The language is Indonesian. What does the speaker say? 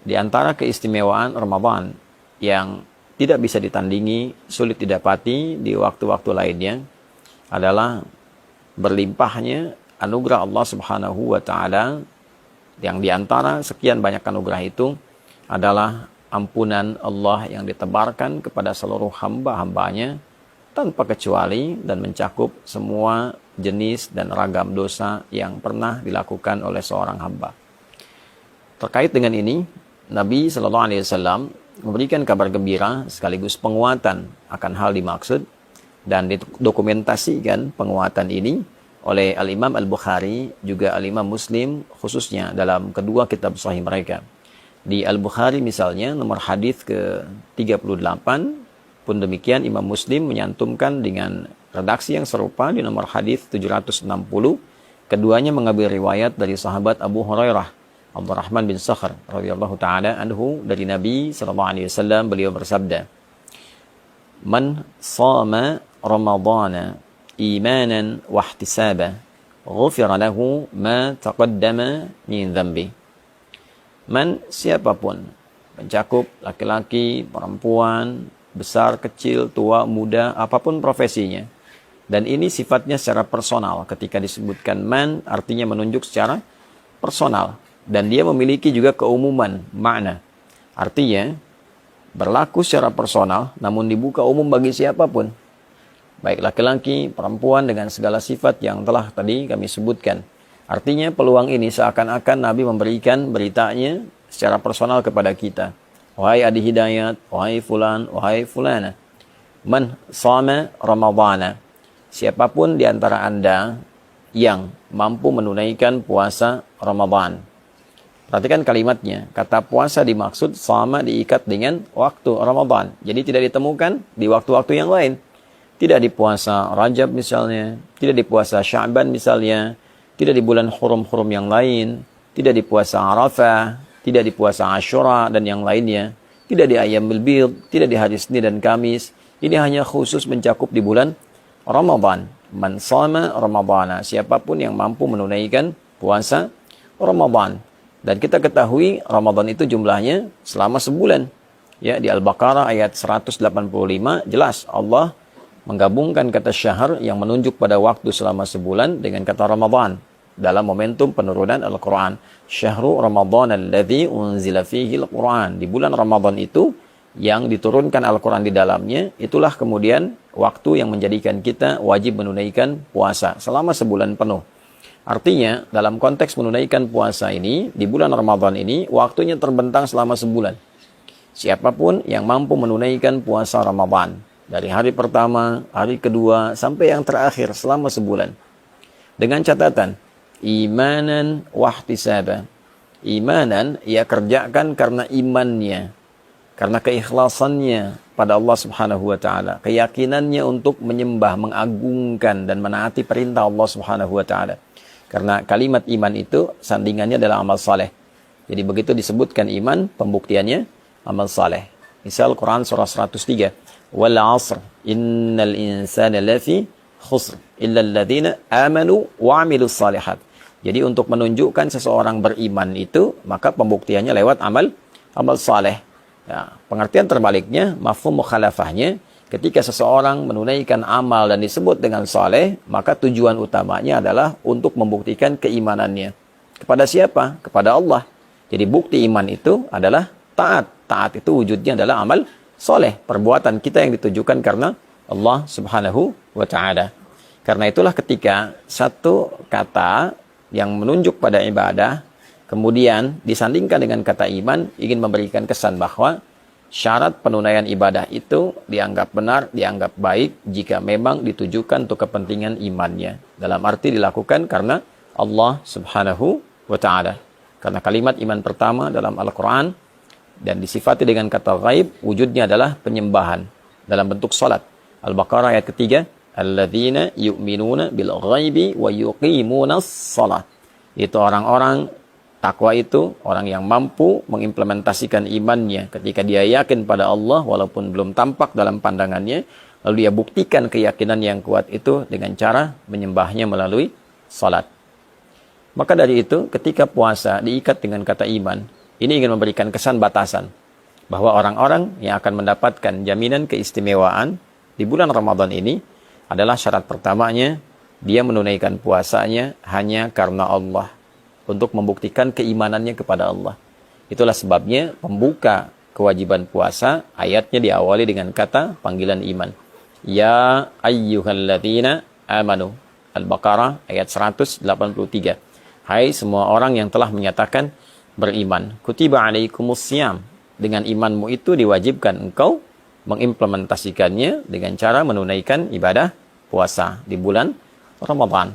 di antara keistimewaan Ramadan yang tidak bisa ditandingi, sulit didapati di waktu-waktu lainnya adalah berlimpahnya anugerah Allah Subhanahu wa taala, yang di antara sekian banyak anugerah itu adalah ampunan Allah yang ditebarkan kepada seluruh hamba-hambanya tanpa kecuali dan mencakup semua jenis dan ragam dosa yang pernah dilakukan oleh seorang hamba. Terkait dengan ini, Nabi Shallallahu Alaihi Wasallam memberikan kabar gembira sekaligus penguatan akan hal dimaksud, dan didokumentasikan penguatan ini oleh Al-Imam Al-Bukhari juga Al-Imam Muslim, khususnya dalam kedua kitab sahih mereka. Di Al-Bukhari misalnya nomor hadis ke-38, pun demikian Imam Muslim menyantumkan dengan redaksi yang serupa di nomor hadis 760. Keduanya mengambil riwayat dari sahabat Abu Hurairah Abdurrahman bin Sakhr radhiyallahu taala anhu dari Nabi sallallahu alaihi wasallam, beliau bersabda, "Man shama Ramadhana imanan wa ihtisaban, ghufira lahu ma taqaddama min dhanbi." Man, siapapun, mencakup laki-laki, perempuan, besar, kecil, tua, muda, apapun profesinya. Dan ini sifatnya secara personal. Ketika disebutkan man, artinya menunjuk secara personal. Dan dia memiliki juga keumuman makna. Artinya, berlaku secara personal, namun dibuka umum bagi siapapun. Baik laki-laki, perempuan, dengan segala sifat yang telah tadi kami sebutkan. Artinya peluang ini seakan-akan Nabi memberikan beritanya secara personal kepada kita. Wahai Adi Hidayat, wahai fulan, wahai fulana. Man shama Ramadhana. Siapapun di antara Anda yang mampu menunaikan puasa Ramadan. Perhatikan kalimatnya. Kata puasa dimaksud, sama diikat dengan waktu Ramadan. Jadi tidak ditemukan di waktu-waktu yang lain. Tidak di puasa Rajab misalnya, tidak di puasa Sya'ban misalnya, tidak di bulan hurum-hurum yang lain, tidak di puasa Arafah, tidak di puasa Asyura dan yang lainnya, tidak di Ayyamul Bid, tidak di hari Senin dan Kamis. Ini hanya khusus mencakup di bulan Ramadan. Man shama Ramadhana, siapapun yang mampu menunaikan puasa Ramadan. Dan kita ketahui Ramadan itu jumlahnya selama sebulan. Ya, di Al-Baqarah ayat 185 jelas Allah menggabungkan kata syahr yang menunjuk pada waktu selama sebulan dengan kata Ramadan dalam momentum penurunan Al-Quran. Syahrul Ramadan alladzi unzila fihi Al-Quran. Di bulan Ramadan itu yang diturunkan Al-Quran di dalamnya, itulah kemudian waktu yang menjadikan kita wajib menunaikan puasa selama sebulan penuh. Artinya, dalam konteks menunaikan puasa ini, di bulan Ramadan ini, waktunya terbentang selama sebulan. Siapapun yang mampu menunaikan puasa Ramadan, dari hari pertama, hari kedua, sampai yang terakhir selama sebulan. Dengan catatan, imanan wahtisaba. Imanan, ia kerjakan karena imannya, karena keikhlasannya pada Allah Subhanahu wa taala, keyakinannya untuk menyembah, mengagungkan dan menaati perintah Allah Subhanahu wa taala. Karena kalimat iman itu sandingannya adalah amal saleh. Jadi begitu disebutkan iman, pembuktiannya amal saleh. Misal Quran surah 103, "Wal 'asr innal insana lafi khusr illa alladziina amanu wa 'amilus shalihat." Jadi untuk menunjukkan seseorang beriman itu, maka pembuktiannya lewat amal saleh. Ya, pengertian terbaliknya, mafhum mukhalafahnya, ketika seseorang menunaikan amal dan disebut dengan saleh, maka tujuan utamanya adalah untuk membuktikan keimanannya. Kepada siapa? Kepada Allah. Jadi bukti iman itu adalah taat. Taat itu wujudnya adalah amal saleh, perbuatan kita yang ditujukan karena Allah Subhanahu wa taala. Karena itulah ketika satu kata yang menunjuk pada ibadah kemudian disandingkan dengan kata iman, ingin memberikan kesan bahwa syarat penunaian ibadah itu dianggap benar, dianggap baik jika memang ditujukan untuk kepentingan imannya. Dalam arti dilakukan karena Allah Subhanahu wa ta'ala. Karena kalimat iman pertama dalam Al-Quran dan disifati dengan kata ghaib, wujudnya adalah penyembahan dalam bentuk salat. Al-Baqarah ayat ketiga, alladzina yu'minuna bil ghaibi wa yuqimunas salat. Itu orang-orang takwa itu orang yang mampu mengimplementasikan imannya ketika dia yakin pada Allah walaupun belum tampak dalam pandangannya, lalu dia buktikan keyakinan yang kuat itu dengan cara menyembahnya melalui salat. Maka dari itu ketika puasa diikat dengan kata iman, Ini ingin memberikan kesan batasan bahwa orang-orang yang akan mendapatkan jaminan keistimewaan di bulan Ramadan ini adalah syarat pertamanya, dia menunaikan puasanya hanya karena Allah, untuk membuktikan keimanannya kepada Allah. Itulah sebabnya pembuka kewajiban puasa, ayatnya diawali dengan kata panggilan iman. Ya ayyuhalladzina amanu. Al-Baqarah ayat 183. Hai semua orang yang telah menyatakan beriman. Kutiba alaikumussyam. Dengan imanmu itu diwajibkan engkau mengimplementasikannya dengan cara menunaikan ibadah puasa di bulan Ramadan.